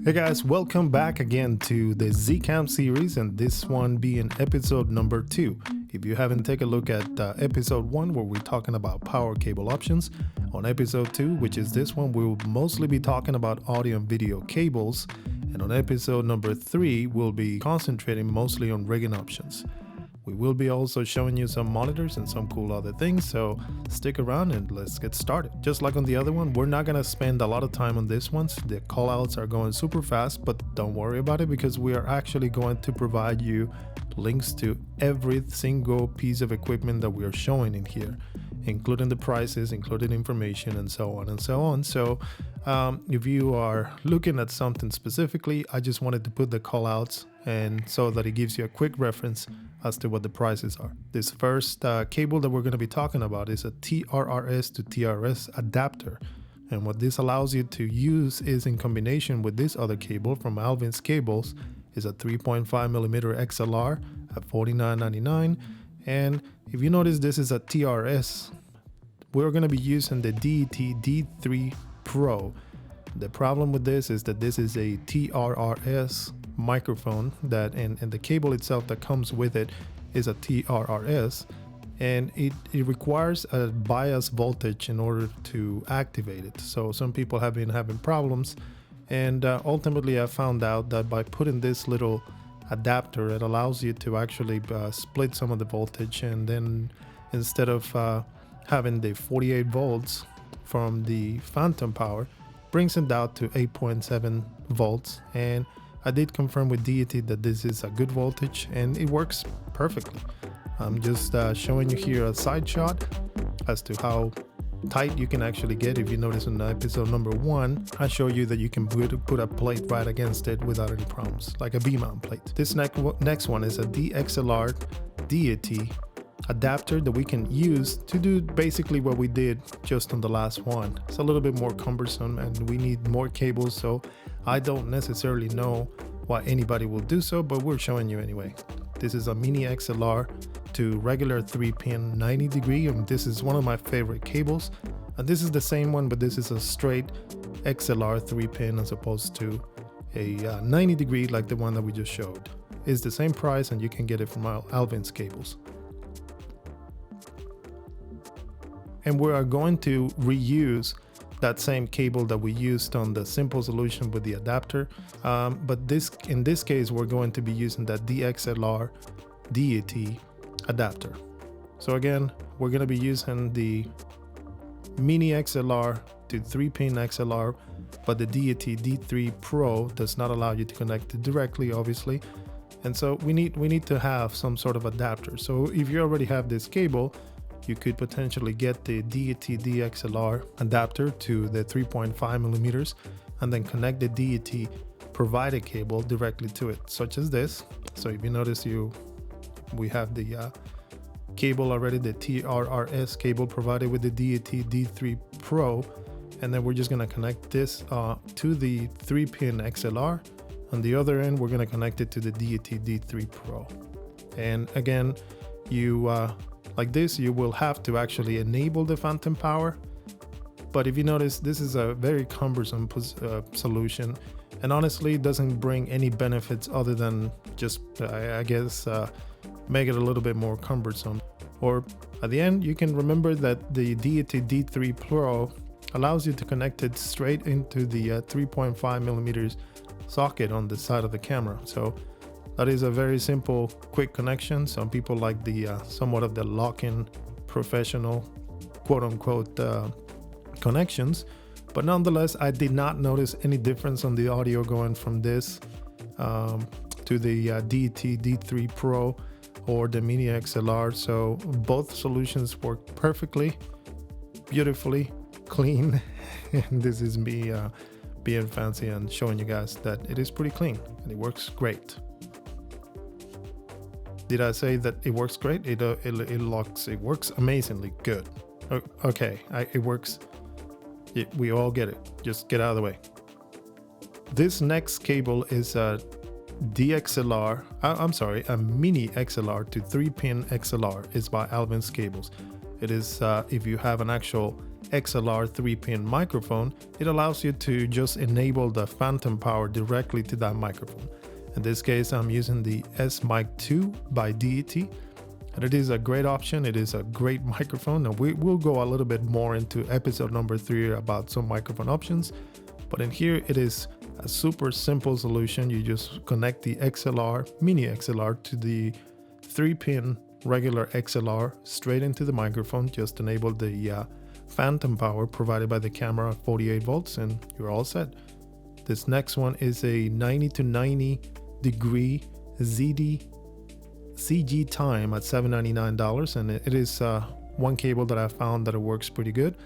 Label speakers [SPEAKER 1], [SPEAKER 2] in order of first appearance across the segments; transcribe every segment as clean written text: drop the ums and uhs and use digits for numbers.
[SPEAKER 1] Hey guys, welcome back again to the ZCAM series, and this one being episode number 2. If you haven't taken a look at episode 1 where we're talking about power cable options, on episode 2, which is this one, we'll mostly be talking about audio and video cables, and on episode number 3, we'll be concentrating mostly on rigging options. We will be also showing you some monitors and some cool other things, so stick around and let's get started. Just like on the other one, we're not going to spend a lot of time on this one. The callouts are going super fast, but don't worry about it because we are actually going to provide you links to every single piece of equipment that we are showing in here, including the prices, including information, and so on and so on. So if you are looking at something specifically, I just wanted to put the callouts and so that it gives you a quick reference as to what the prices are. This first cable that we're going to be talking about is a TRRS to TRS adapter. And what this allows you to use is in combination with this other cable from Alvin's Cables is a 3.5mm XLR at $49.99. And if you notice, this is a TRS. We're going to be using the Min.Deity D3 Pro. The problem with this is that this is a TRRS microphone that and the cable itself that comes with it is a TRRS, and it requires a bias voltage in order to activate it. So some people have been having problems, and ultimately I found out that by putting this little adapter, it allows you to actually split some of the voltage, and then instead of having the 48 volts from the Phantom power, brings it down to 8.7 volts. And I did confirm with Deity that this is a good voltage and it works perfectly. I'm just showing you here a side shot as to how tight you can actually get. If you notice in episode number 1, I show you that you can put a plate right against it without any problems, like a B-mount plate. This next one is a DXLR Deity adapter that we can use to do basically what we did just on the last one. It's a little bit more cumbersome and we need more cables, so I don't necessarily know why anybody will do so, but we're showing you anyway. This is a mini XLR to regular 3-pin 90 degree, and this is one of my favorite cables. And this is the same one, but this is a straight XLR 3-pin as opposed to a 90 degree like the one that we just showed. It's the same price and you can get it from Alvin's Cables. And we are going to reuse that same cable that we used on the simple solution with the adapter. But in this case, we're going to be using that DXLR Deity adapter. So again, we're going to be using the mini XLR to 3-pin XLR, but the Deity D3 Pro does not allow you to connect it directly, obviously. And so we need to have some sort of adapter. So if you already have this cable, you could potentially get the Deity D-XLR adapter to the 3.5mm and then connect the Deity provided cable directly to it, such as this. So if you notice, we have the cable already, the TRRS cable provided with the Deity D3 Pro, and then we're just going to connect this to the 3-pin XLR. On the other end, we're going to connect it to the Deity D3 Pro. And again, like this, you will have to actually enable the Phantom power. But if you notice, this is a very cumbersome solution, and honestly, it doesn't bring any benefits other than just, I guess, make it a little bit more cumbersome. Or at the end, you can remember that the Deity D3 Pro allows you to connect it straight into the 3.5mm socket on the side of the camera. So that is a very simple, quick connection. Some people like the somewhat of the lock-in professional, quote-unquote, connections. But nonetheless, I did not notice any difference on the audio going from this to the Deity D3 Pro or the Mini XLR. So both solutions work perfectly, beautifully, clean. And this is me being fancy and showing you guys that it is pretty clean and it works great. Did I say that it works great? It works amazingly good. Okay, it works. We all get it. Just get out of the way. This next cable is a DXLR. A mini XLR to 3-pin XLR. It's by Alvin's Cables. It is if you have an actual XLR 3-pin microphone, it allows you to just enable the phantom power directly to that microphone. In this case, I'm using the S-Mic2 by Deity, and it is a great option. It is a great microphone, and we will go a little bit more into episode number 3 about some microphone options. But in here, it is a super simple solution. You just connect the XLR, Mini XLR, to the 3-pin regular XLR straight into the microphone. Just enable the phantom power provided by the camera at 48 volts, and you're all set. This next one is a 90 to 90 degree CG time at $799, and it is one cable that I found that it works pretty good.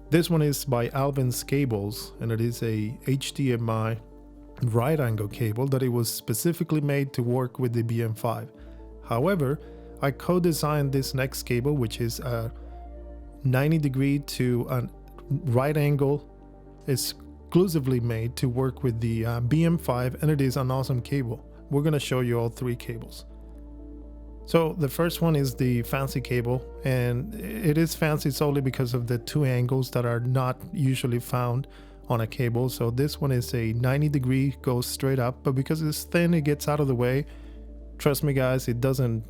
[SPEAKER 1] This one is by Alvin's Cables, and it is a HDMI right angle cable that it was specifically made to work with the BM5. However, I co-designed this next cable, which is a 90 degree to a right angle, exclusively made to work with the BM5, and it is an awesome cable. We're going to show you all 3 cables. So the first one is the fancy cable, and it is fancy solely because of the 2 angles that are not usually found on a cable. So this one is a 90 degree, goes straight up, but because it's thin, it gets out of the way. Trust me guys, it doesn't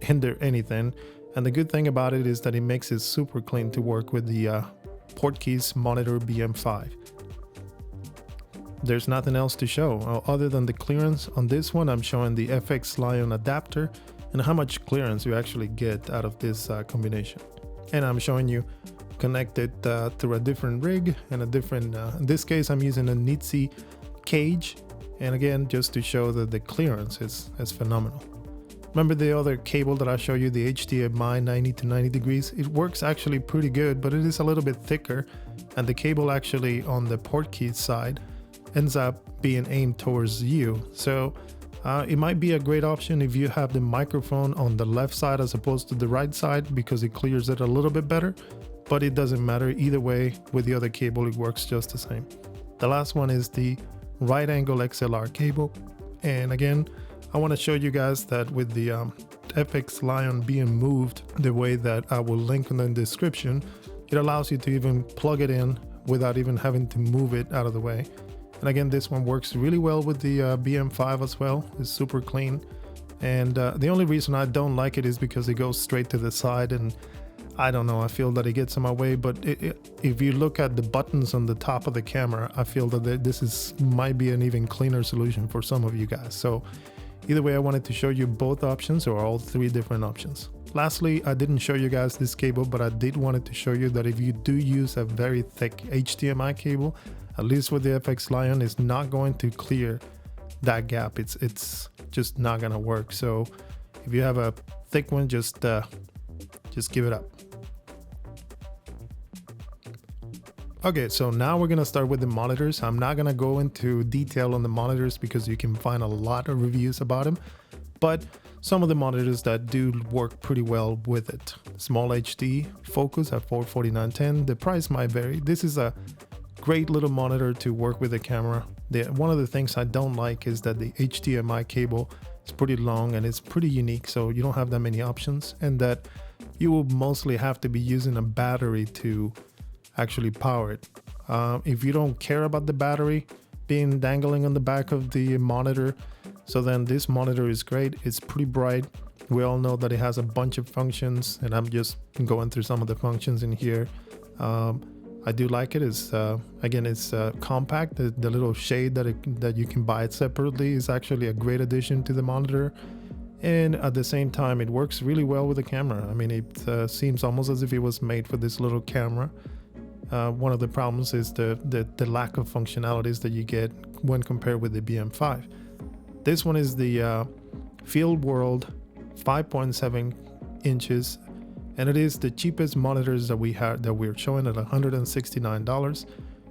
[SPEAKER 1] hinder anything. And the good thing about it is that it makes it super clean to work with the PortKeys Monitor BM5. There's nothing else to show other than the clearance. On this one, I'm showing the FX Lion adapter and how much clearance you actually get out of this combination. And I'm showing you connected through a different rig and a different, in this case, I'm using a Nitsi cage. And again, just to show that the clearance is phenomenal. Remember the other cable that I showed you, the HDMI 90 to 90 degrees? It works actually pretty good, but it is a little bit thicker. And the cable actually on the PortKeys side ends up being aimed towards you. So it might be a great option if you have the microphone on the left side as opposed to the right side, because it clears it a little bit better, but it doesn't matter. Either way, with the other cable, it works just the same. The last one is the right angle XLR cable. And again, I want to show you guys that with the FX Lion being moved the way that I will link in the description, it allows you to even plug it in without even having to move it out of the way. And again, this one works really well with the BM5 as well. It's super clean. And the only reason I don't like it is because it goes straight to the side, and I don't know, I feel that it gets in my way. But if you look at the buttons on the top of the camera, I feel that this might be an even cleaner solution for some of you guys. So either way, I wanted to show you both options, or all 3 different options. Lastly, I didn't show you guys this cable, but I did wanted to show you that if you do use a very thick HDMI cable, at least with the FX Lion, it's not going to clear that gap. It's just not gonna work. So if you have a thick one, just give it up. Okay, so now we're gonna start with the monitors. I'm not gonna go into detail on the monitors because you can find a lot of reviews about them, but some of the monitors that do work pretty well with it. SMALLHD Focus at $449.10. The price might vary. This is a great little monitor to work with the camera. One of the things I don't like is that the HDMI cable is pretty long and it's pretty unique, so you don't have that many options, and that you will mostly have to be using a battery to actually power it. If you don't care about the battery being dangling on the back of the monitor, so then this monitor is great. It's pretty bright. We all know that it has a bunch of functions, and I'm just going through some of the functions in here. I do like it. It's again, it's compact. The little shade that you can buy it separately is actually a great addition to the monitor, and at the same time, it works really well with the camera. I mean, it seems almost as if it was made for this little camera. One of the problems is the lack of functionalities that you get when compared with the BM5. This one is the FeelWorld 5.7 inches. And it is the cheapest monitors that we're showing at $169.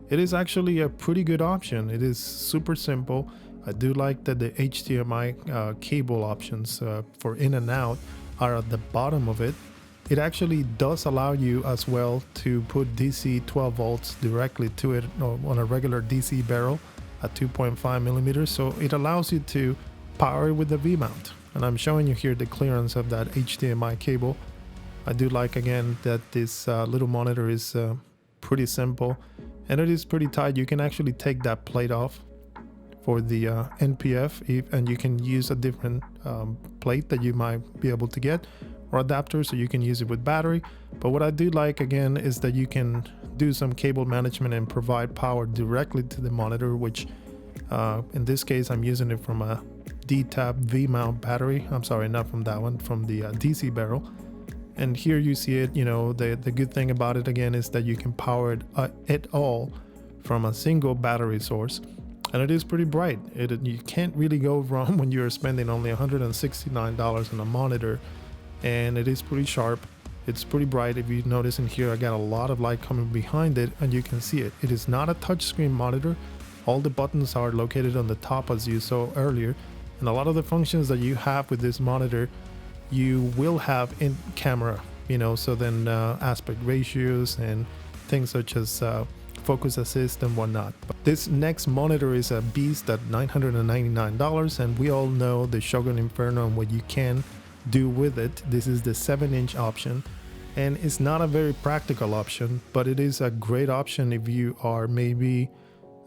[SPEAKER 1] It is actually a pretty good option. It is super simple. I do like that the HDMI cable options for in and out are at the bottom of it. It actually does allow you as well to put DC 12 volts directly to it on a regular DC barrel at 2.5 millimeters. So it allows you to power it with the V-mount. And I'm showing you here the clearance of that HDMI cable. I do like again that this little monitor is pretty simple and it is pretty tight. You can actually take that plate off for the NPF and you can use a different plate that you might be able to get, or adapter, so you can use it with battery. But what I do like again is that you can do some cable management and provide power directly to the monitor, which in this case I'm using it from a D-Tab V-mount battery. I'm sorry, not from that one, from the DC barrel. And here you see it, you know, the good thing about it again is that you can power it all from a single battery source. And it is pretty bright. You can't really go wrong when you're spending only $169 on a monitor. And it is pretty sharp. It's pretty bright. If you notice in here, I got a lot of light coming behind it and you can see it. It is not a touchscreen monitor. All the buttons are located on the top as you saw earlier. And a lot of the functions that you have with this monitor, you will have in camera, you know, so then aspect ratios and things such as focus assist and whatnot. But this next monitor is a beast at $999, and we all know the Shogun Inferno and what you can do with it. This is the 7-inch option, and it's not a very practical option, but it is a great option if you are maybe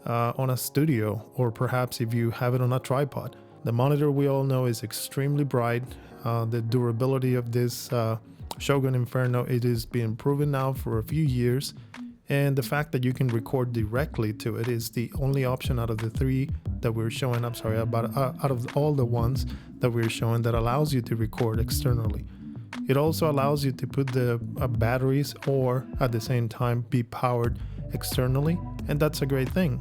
[SPEAKER 1] on a studio, or perhaps if you have it on a tripod. The monitor, we all know, is extremely bright. The durability of this Shogun Inferno, it is being proven now for a few years, and the fact that you can record directly to it is the only option out of the three that we're showing, out of all the ones that we're showing, that allows you to record externally. It also allows you to put the batteries, or at the same time be powered externally, and that's a great thing.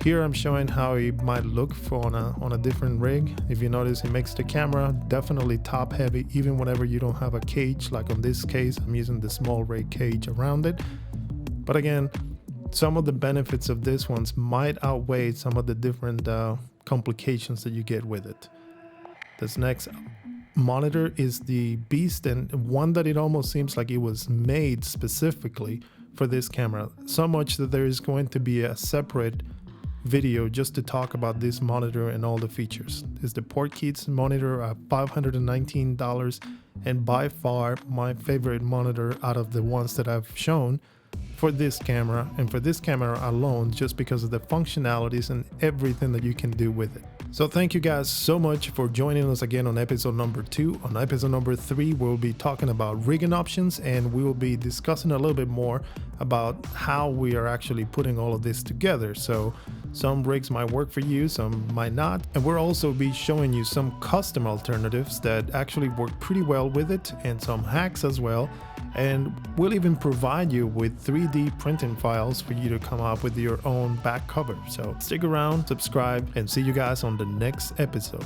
[SPEAKER 1] Here I'm showing how it might look on a different rig. If you notice, it makes the camera definitely top heavy, even whenever you don't have a cage. Like on this case, I'm using the small rig cage around it. But again, some of the benefits of this ones might outweigh some of the different complications that you get with it. This next monitor is the beast, and one that it almost seems like it was made specifically for this camera. So much that there is going to be a separate video just to talk about this monitor and all the features. It's the PortKeys monitor at $519, and by far my favorite monitor out of the ones that I've shown for this camera, and for this camera alone, just because of the functionalities and everything that you can do with it. So thank you guys so much for joining us again on episode number 2. On episode number 3, we'll be talking about rigging options, and we will be discussing a little bit more about how we are actually putting all of this together. So some rigs might work for you, some might not. And we'll also be showing you some custom alternatives that actually work pretty well with it, and some hacks as well. And we'll even provide you with 3D printing files for you to come up with your own back cover. So stick around, subscribe, and see you guys on the next episode.